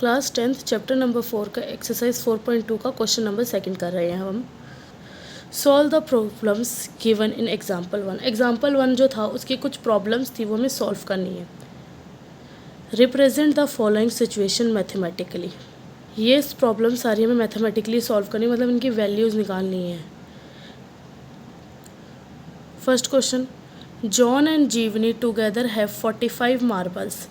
Class 10th chapter number 4 का exercise 4.2 का question number 2 कर रहे हैं हम। Solve the problems given in example 1। Example 1 जो था उसकी कुछ प्रॉब्लम्स थी वो हमें सॉल्व करनी है। Represent the following situation mathematically. ये प्रॉब्लम सारी हमें मैथमेटिकली सॉल्व करनी, मतलब इनकी वैल्यूज़ निकालनी है। फर्स्ट क्वेश्चन, जॉन एंड जीवनी टुगेदर हैव 45 मार्बल्स।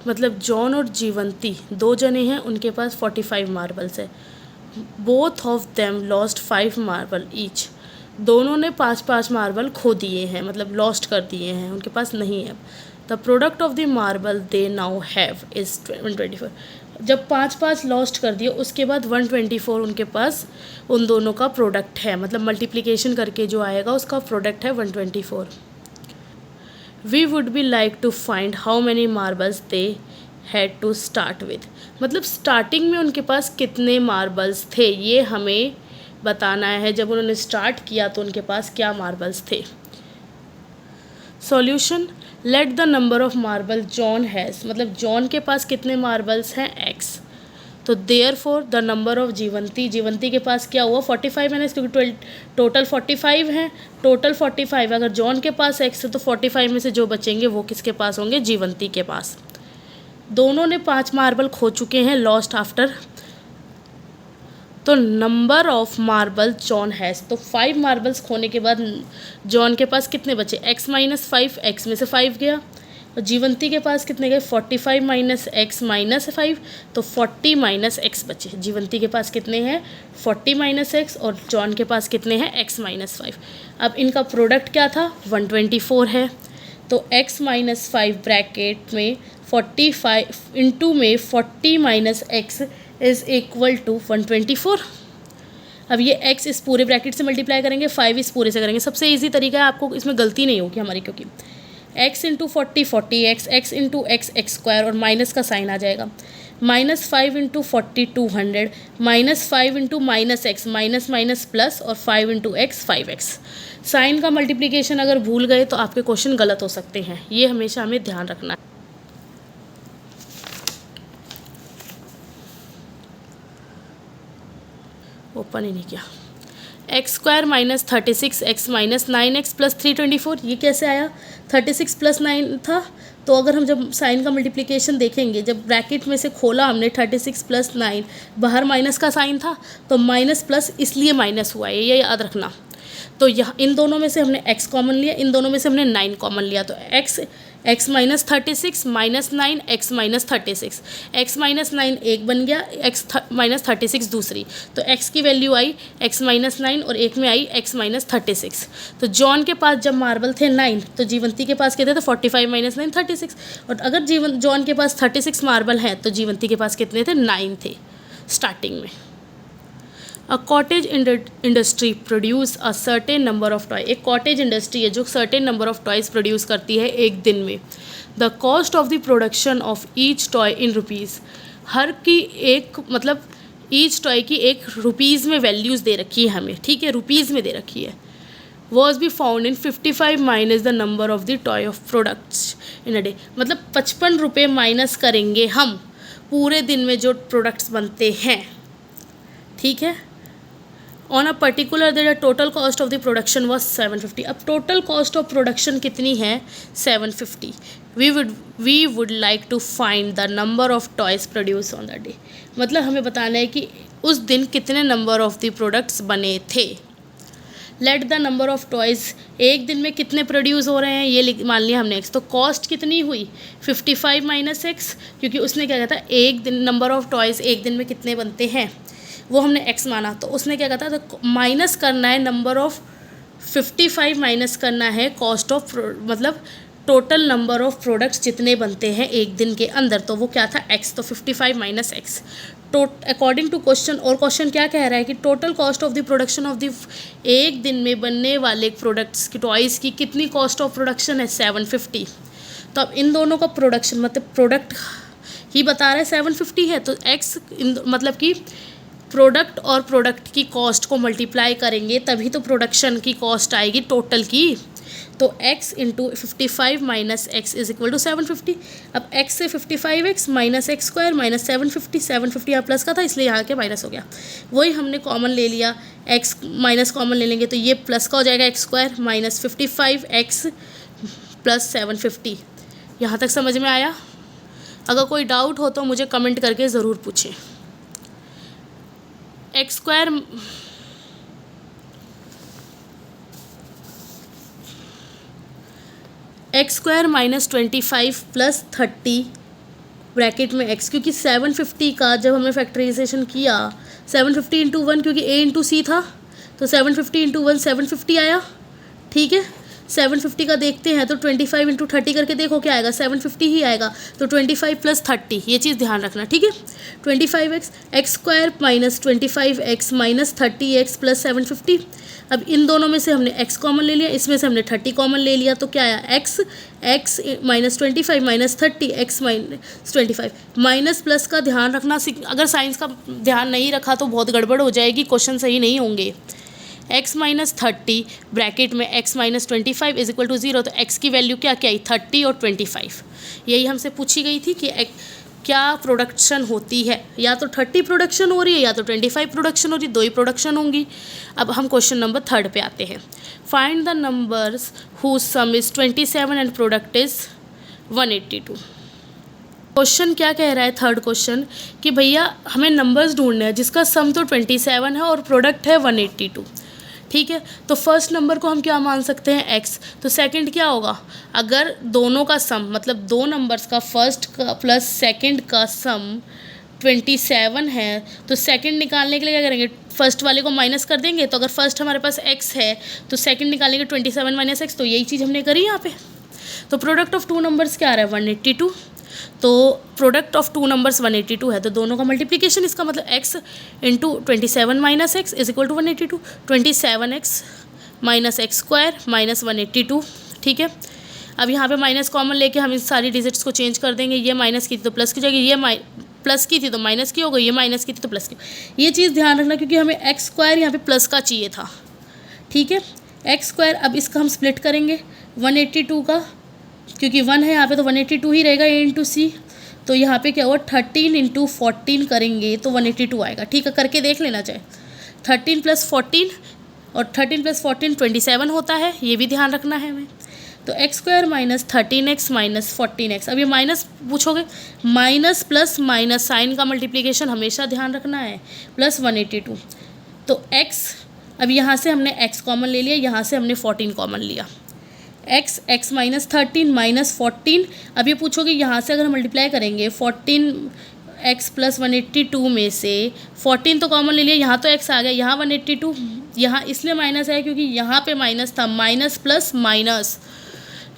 मतलब जॉन और जीवंती दो जने हैं, उनके पास 45 मार्बल्स है। Both of them lost 5 marble each. दोनों ने 5-5 मार्बल खो दिए हैं, मतलब लॉस्ट कर दिए हैं, उनके पास नहीं है। The product of the marble they now have is 124। जब 5-5 लॉस्ट कर दिए उसके बाद 124 उनके पास उन दोनों का प्रोडक्ट है, मतलब मल्टीप्लिकेशन करके जो आएगा उसका प्रोडक्ट है 124। We would be like to find how many marbles they had to start with. मतलब स्टार्टिंग में उनके पास कितने मार्बल्स थे ये हमें बताना है। जब उन्होंने स्टार्ट किया तो उनके पास क्या मार्बल्स थे। Solution, let the number of marble John has. मतलब जॉन के पास कितने मार्बल्स हैं, x। तो देयरफॉर द नंबर ऑफ जीवंती के पास क्या हुआ 45 है, क्योंकि टोटल 45 हैं। टोटल 45, अगर जॉन के पास x है तो 45 में से जो बचेंगे वो किसके पास होंगे, जीवंती के पास। दोनों ने 5 मार्बल खो चुके हैं, लॉस्ट आफ्टर। तो number of marble John has, तो 5 मार्बल्स खोने के बाद जॉन के पास कितने बचे, x माइनस 5, x में से 5 गया। और जीवंती के पास कितने गए, 45 माइनस x माइनस 5, तो 40 माइनस x बचे। जीवंती के पास कितने हैं, 40 माइनस x, और जॉन के पास कितने हैं, x माइनस 5। अब इनका प्रोडक्ट क्या था, 124 है। तो x माइनस 5 ब्रैकेट में 45 इंटू में 40 minus x is equal to 124। अब ये x इस पूरे ब्रैकेट से मल्टीप्लाई करेंगे, 5 इस पूरे से करेंगे। सबसे इजी तरीका है, आपको इसमें गलती नहीं होगी हमारी, क्योंकि x into 40 40x, x into x x square, और माइनस का साइन आ जाएगा। Minus 5 into 40 200, minus 5 into minus x, minus minus plus, और 5 इंटू एक्स 5x। साइन का मल्टीप्लिकेशन अगर भूल गए तो आपके क्वेश्चन गलत हो सकते हैं, ये हमेशा हमें ध्यान रखना है। ओपन ही नहीं किया। X square minus 36 x minus 9x plus 324, ये कैसे आया, 36 प्लस 9 था। तो अगर हम जब साइन का मल्टीप्लिकेशन देखेंगे, जब ब्रैकेट में से खोला हमने 36 प्लस 9, बाहर माइनस का साइन था, तो माइनस प्लस इसलिए माइनस हुआ है, ये याद रखना। तो यहाँ इन दोनों में से हमने x कॉमन लिया, इन दोनों में से हमने 9 कॉमन लिया, तो x minus 36 minus 9 x minus 36, x minus 9 एक बन गया, x माइनस 36 दूसरी। तो x की वैल्यू आई x माइनस 9 और एक में आई x माइनस 36। तो जॉन के पास जब मार्बल थे 9, तो जीवंती के पास कितने थे, 45 माइनस 9 36। और अगर जॉन के पास 36 मार्बल हैं तो जीवंती के पास कितने थे, 9 थे स्टार्टिंग में। A cottage industry produce a certain number of toy. एक कॉटेज इंडस्ट्री है जो certain number of toys produce करती है एक दिन में। The cost of the production of each toy in rupees. हर की एक, मतलब ईच टॉय की एक रुपीज़ में वैल्यूज़ दे रखी है हमें, ठीक है, रुपीज़ में दे रखी है। Was be found in 55 minus the number of the toy of products in a day. मतलब 55 रुपये माइनस करेंगे हम पूरे दिन में जो प्रोडक्ट्स बनते हैं, ठीक है। On a particular day the total cost of the production was 750। अब टोटल कॉस्ट ऑफ प्रोडक्शन कितनी है, 750। We would like to find the number of toys produce on the day. मतलब हमें बताना है कि उस दिन कितने नंबर ऑफ द प्रोडक्ट्स बने थे। Let the number of toys, एक दिन में कितने प्रोड्यूस हो रहे हैं ये मान लिया हमने x। तो कॉस्ट कितनी हुई 55 माइनस x, क्योंकि उसने क्या कहता है एक दिन नंबर ऑफ टॉयज़ एक दिन में कितने बनते हैं वो हमने x माना। तो उसने क्या कहता है, तो माइनस करना है नंबर ऑफ 55 माइनस करना है कॉस्ट ऑफ, मतलब टोटल नंबर ऑफ प्रोडक्ट्स जितने बनते हैं एक दिन के अंदर, तो वो क्या था x। तो 55 minus x according to question. और क्वेश्चन क्या कह रहा है कि total cost of the production of the, एक दिन में बनने वाले प्रोडक्ट्स की टॉयज़ की कितनी कॉस्ट ऑफ प्रोडक्शन है, 750। तो अब इन दोनों का प्रोडक्शन, मतलब प्रोडक्ट ही बता रहा है 750 है, तो x मतलब कि प्रोडक्ट और प्रोडक्ट की कॉस्ट को मल्टीप्लाई करेंगे तभी तो प्रोडक्शन की कॉस्ट आएगी टोटल की। तो x into 55 minus x is equal to 750। अब x से 55x minus x square minus 750 यहाँ प्लस का था इसलिए यहाँ के माइनस हो गया। वही हमने कॉमन ले लिया, x माइनस कॉमन ले लेंगे तो ये प्लस का हो जाएगा x square minus 55x plus 750। यहाँ तक समझ में आया? अगर कोई डाउट हो तो मुझे कमेंट करके ज़रूर पूछें। X square minus 25 plus 30 bracket में x, क्योंकि 750 का जब हमने फैक्टराइजेशन किया 750 इंटू 1, क्योंकि a इंटू सी था तो 750 इंटू 1 750 आया। ठीक है, 750 का देखते हैं तो 25 इंटू 30 करके देखो क्या आएगा, 750 ही आएगा। तो 25 प्लस 30, ये चीज़ ध्यान रखना। ठीक है, 25x x square minus 25x minus 30x plus 750। अब इन दोनों में से हमने x कॉमन ले लिया, इसमें से हमने 30 कॉमन ले लिया, तो क्या आया x minus 25 minus 30 x minus 25। Minus plus का ध्यान रखना, अगर साइंस का ध्यान नहीं रखा तो बहुत गड़बड़ हो जाएगी, क्वेश्चन सही नहीं होंगे। x माइनस 30 ब्रैकेट में x minus 25 is equal to 0, तो x की वैल्यू क्या क्या आई, 30 और 25। यही हमसे पूछी गई थी कि क्या प्रोडक्शन होती है, या तो 30 प्रोडक्शन हो रही है या तो 25 प्रोडक्शन हो रही है, दो ही प्रोडक्शन होंगी। अब हम क्वेश्चन नंबर 3 पे आते हैं। Find the numbers whose sum is 27 and product is 182। Question क्या कह रहा है, थर्ड क्वेश्चन, कि भैया हमें नंबर्स ढूंढने हैं जिसका सम तो 27 है और प्रोडक्ट है 182। ठीक है, तो फर्स्ट नंबर को हम क्या मान सकते हैं, x। तो सेकंड क्या होगा, अगर दोनों का सम मतलब दो नंबर्स का फर्स्ट का प्लस सेकंड का सम 27 है तो सेकंड निकालने के लिए क्या करेंगे, फर्स्ट वाले को माइनस कर देंगे। तो अगर फर्स्ट हमारे पास x है तो सेकंड निकालेंगे 27 माइनस एक्स, तो यही चीज़ हमने करी यहाँ पे। तो प्रोडक्ट ऑफ टू नंबर्स क्या आ रहा है, 182। तो प्रोडक्ट ऑफ टू नंबर्स 182 है, तो दोनों का मल्टीप्लिकेशन, इसका मतलब x into 27 minus x is equal to 182। 27x minus x square minus 182। ठीक है, अब यहाँ पे माइनस कॉमन लेके हम इस सारी डिजिट्स को चेंज कर देंगे। ये माइनस की थी तो प्लस की जाएगी, ये प्लस की थी तो माइनस की हो गई, ये माइनस की थी तो प्लस की। ये चीज़ ध्यान रखना क्योंकि हमें एक्स स्क्वायर यहाँ पे प्लस का चाहिए था। ठीक है, एक्स स्क्वायर, अब इसका हम स्प्लिट करेंगे 182 का, क्योंकि 1 है यहाँ पे तो 182 ही रहेगा a इंटू सी। तो यहाँ पे क्या हुआ, 13 इंटू 14 करेंगे तो 182 आएगा। ठीक है, करके देख लेना चाहे। 13 प्लस 14 और 13 प्लस 14 27 होता है, ये भी ध्यान रखना है हमें। तो x square minus 13x minus 14x। अब ये माइनस पूछोगे, माइनस प्लस माइनस साइन का मल्टीप्लिकेशन हमेशा ध्यान रखना है, प्लस 182। तो x, अब यहाँ से हमने x कॉमन ले लिया, यहाँ से हमने 14 कॉमन लिया। x minus 13 minus 14। अब ये पूछोगे यहाँ से अगर हम मल्टीप्लाई करेंगे 14x प्लस 182 में से 14 तो कॉमन ले लिया, यहाँ तो x आ गया, यहाँ 182, यहाँ इसलिए माइनस है क्योंकि यहाँ पे माइनस था, माइनस प्लस माइनस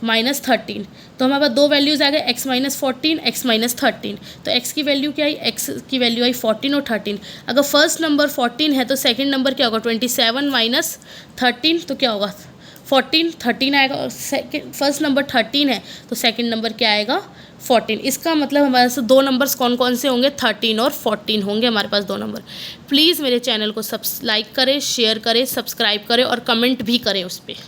माइनस 13। तो हमारे पास दो वैल्यूज़ आ गए, x माइनस 14 x माइनस 13। तो x की वैल्यू क्या आई, x की वैल्यू आई 14 और 13। अगर फर्स्ट नंबर 14 है तो सेकंड नंबर क्या होगा, 27 माइनस 13, तो क्या होगा 13 आएगा। और फर्स्ट नंबर 13 है तो सेकंड नंबर क्या आएगा 14। इसका मतलब हमारे पास दो नंबर्स कौन कौन से होंगे, 13 और 14 होंगे हमारे पास दो नंबर। प्लीज़ मेरे चैनल को लाइक करें, शेयर करें, सब्सक्राइब करें और कमेंट भी करें उस पर।